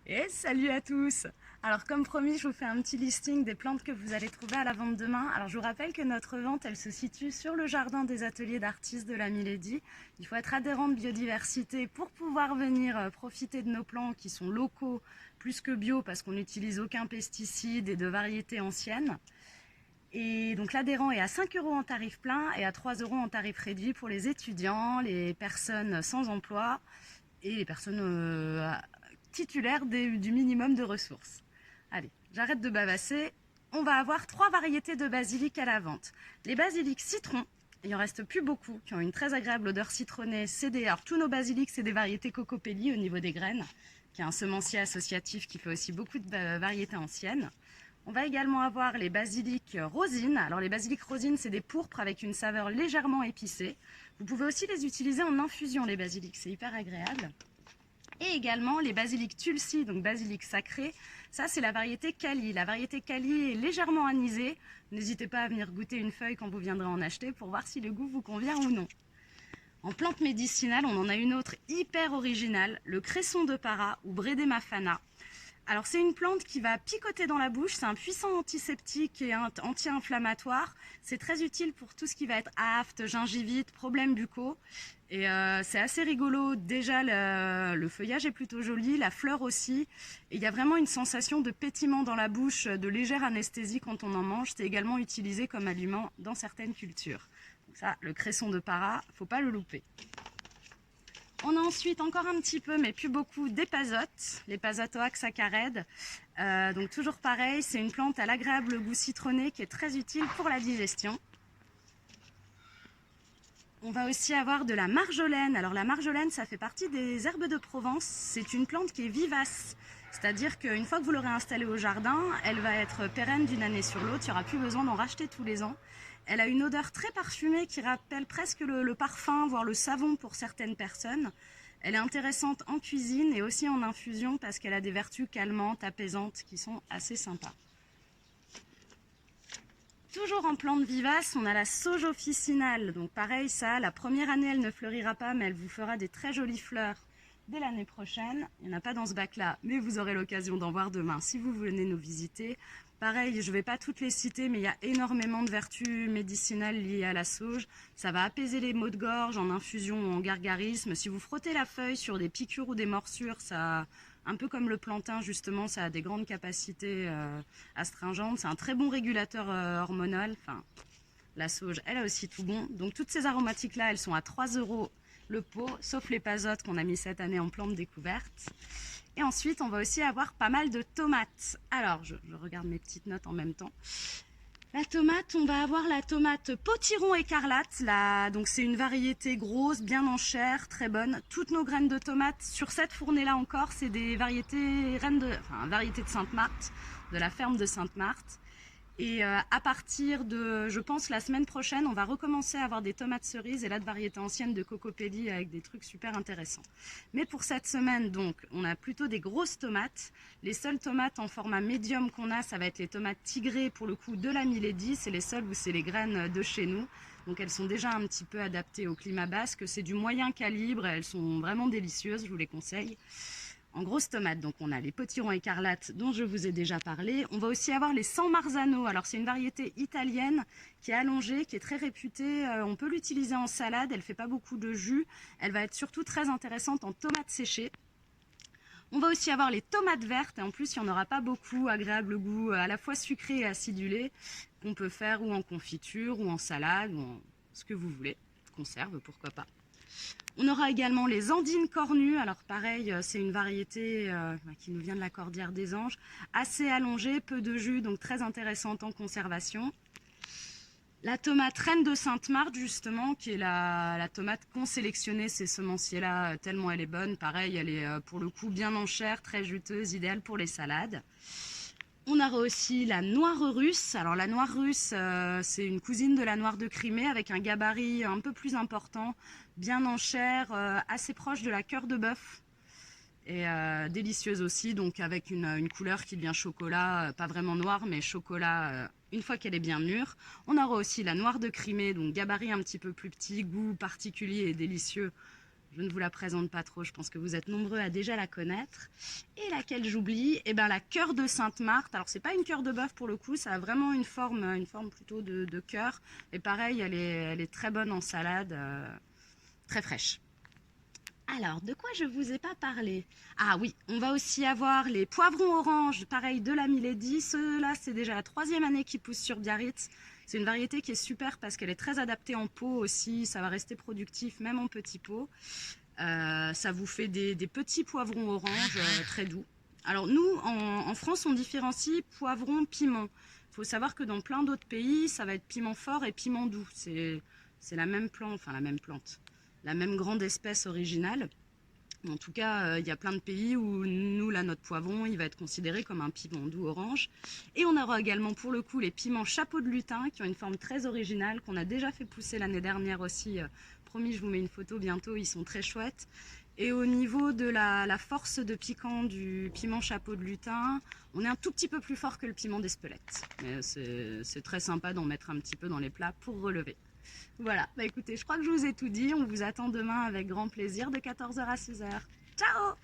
Et salut à tous. Alors comme promis, je vous fais un petit listing des plantes que vous allez trouver à la vente demain. Alors je vous rappelle que notre vente, elle se situe sur le jardin des ateliers d'artistes de la Milady. Il faut être adhérent de biodiversité pour pouvoir venir profiter de nos plants qui sont locaux plus que bio parce qu'on n'utilise aucun pesticide et de variétés anciennes. Et donc l'adhérent est à 5 euros en tarif plein et à 3 euros en tarif réduit pour les étudiants, les personnes sans emploi et les personnes titulaires du minimum de ressources. Allez, j'arrête de bavasser. On va avoir 3 variétés de basilic à la vente. Les basilics citron, il en reste plus beaucoup, qui ont une très agréable odeur citronnée. Alors tous nos basilics, c'est des variétés cocopelli au niveau des graines, qui est un semencier associatif qui fait aussi beaucoup de variétés anciennes. On va également avoir les basilics rosines. Alors les basilics rosines, c'est des pourpres avec une saveur légèrement épicée. Vous pouvez aussi les utiliser en infusion, les basilics, c'est hyper agréable. Et également les basilics tulsi, donc basilic sacré. Ça, c'est la variété Cali. La variété Cali est légèrement anisée. N'hésitez pas à venir goûter une feuille quand vous viendrez en acheter pour voir si le goût vous convient ou non. En plante médicinale, on en a une autre hyper originale, le cresson de para ou Bredema fana. Alors c'est une plante qui va picoter dans la bouche, c'est un puissant antiseptique et anti-inflammatoire. C'est très utile pour tout ce qui va être aphte, gingivite, problèmes buccaux. Et c'est assez rigolo. Déjà, le feuillage est plutôt joli, la fleur aussi. Et il y a vraiment une sensation de pétillement dans la bouche, de légère anesthésie quand on en mange. C'est également utilisé comme aliment dans certaines cultures. Donc ça, le cresson de para, faut pas le louper. On a ensuite encore un petit peu, mais plus beaucoup, des pasotes, les Pasotoax acarèdes. Donc toujours pareil, c'est une plante à l'agréable goût citronné qui est très utile pour la digestion. On va aussi avoir de la marjolaine. Alors la marjolaine, ça fait partie des herbes de Provence. C'est une plante qui est vivace. C'est-à-dire qu'une fois que vous l'aurez installée au jardin, elle va être pérenne d'une année sur l'autre. Il n'y aura plus besoin d'en racheter tous les ans. Elle a une odeur très parfumée qui rappelle presque le parfum, voire le savon pour certaines personnes. Elle est intéressante en cuisine et aussi en infusion parce qu'elle a des vertus calmantes, apaisantes qui sont assez sympas. Toujours en plante vivace, on a la sauge officinale. Donc pareil, ça, la première année, elle ne fleurira pas, mais elle vous fera des très jolies fleurs dès l'année prochaine. Il n'y en a pas dans ce bac-là, mais vous aurez l'occasion d'en voir demain si vous venez nous visiter. Pareil, je ne vais pas toutes les citer, mais il y a énormément de vertus médicinales liées à la sauge. Ça va apaiser les maux de gorge en infusion ou en gargarisme. Si vous frottez la feuille sur des piqûres ou des morsures, ça, un peu comme le plantain justement, ça a des grandes capacités astringentes. C'est un très bon régulateur hormonal. Enfin, la sauge, elle a aussi tout bon. Donc toutes ces aromatiques-là, elles sont à 3 euros le pot, sauf les pasotes qu'on a mis cette année en plante découverte. Et ensuite, on va aussi avoir pas mal de tomates. Alors, je regarde mes petites notes en même temps. La tomate, on va avoir la tomate potiron écarlate. Là, donc c'est une variété grosse, bien en chair, très bonne. Toutes nos graines de tomates sur cette fournée-là encore, c'est des variétés variétés de Sainte-Marthe, de la ferme de Sainte-Marthe. Et à partir de, je pense, la semaine prochaine, on va recommencer à avoir des tomates cerises et là de variétés anciennes de cocopelli avec des trucs super intéressants. Mais pour cette semaine, donc, on a plutôt des grosses tomates. Les seules tomates en format médium qu'on a, ça va être les tomates tigrées pour le coup de la Milady. C'est les seules où c'est les graines de chez nous. Donc elles sont déjà un petit peu adaptées au climat basque. C'est du moyen calibre et elles sont vraiment délicieuses, je vous les conseille. En grosses tomates, donc on a les potirons écarlates dont je vous ai déjà parlé. On va aussi avoir les San Marzano. Alors c'est une variété italienne qui est allongée, qui est très réputée. On peut l'utiliser en salade, elle fait pas beaucoup de jus. Elle va être surtout très intéressante en tomates séchées. On va aussi avoir les tomates vertes, et en plus il n'y en aura pas beaucoup, agréable goût à la fois sucré et acidulé, qu'on peut faire ou en confiture, ou en salade, ou en ce que vous voulez, conserve, pourquoi pas. On aura également les andines cornues. Alors pareil, c'est une variété qui nous vient de la Cordillère des Anges, assez allongée, peu de jus, donc très intéressante en conservation. La tomate reine de Sainte-Marthe, justement, qui est la tomate qu'ont sélectionné ces semenciers-là, tellement elle est bonne. Pareil, elle est pour le coup bien en chair, très juteuse, idéale pour les salades. On aura aussi la noire russe. Alors la noire russe, c'est une cousine de la noire de Crimée avec un gabarit un peu plus important, bien en chair, assez proche de la cœur de bœuf et délicieuse aussi, donc avec une couleur qui devient chocolat, pas vraiment noir, mais chocolat une fois qu'elle est bien mûre. On aura aussi la noire de Crimée, donc gabarit un petit peu plus petit, goût particulier et délicieux je ne vous la présente pas trop, je pense que vous êtes nombreux à déjà la connaître. Et laquelle j'oublie, eh ben la cœur de Sainte-Marthe. Alors c'est pas une cœur de bœuf pour le coup, ça a vraiment une forme plutôt de cœur. Et pareil, elle est très bonne en salade, très fraîche. Alors, de quoi je vous ai pas parlé? Ah oui, on va aussi avoir les poivrons oranges, pareil, de la Milady. Ceux-là, c'est déjà la 3e année qu'ils poussent sur Biarritz. C'est une variété qui est super parce qu'elle est très adaptée en pot aussi. Ça va rester productif, même en petit pot. Ça vous fait des petits poivrons oranges très doux. Alors nous, en France, on différencie poivron, piment. Il faut savoir que dans plein d'autres pays, ça va être piment fort et piment doux. C'est la même plante, enfin la même plante, la même grande espèce originale. En tout cas, il y a plein de pays où nous, là, notre poivron, il va être considéré comme un piment doux orange. Et on aura également pour le coup les piments chapeau de lutin qui ont une forme très originale, qu'on a déjà fait pousser l'année dernière aussi. Promis, je vous mets une photo bientôt, ils sont très chouettes. Et au niveau de la force de piquant du piment chapeau de lutin, on est un tout petit peu plus fort que le piment d'Espelette. Mais c'est très sympa d'en mettre un petit peu dans les plats pour relever. Voilà, bah écoutez, je crois que je vous ai tout dit. On vous attend demain avec grand plaisir de 14h à 16h. Ciao!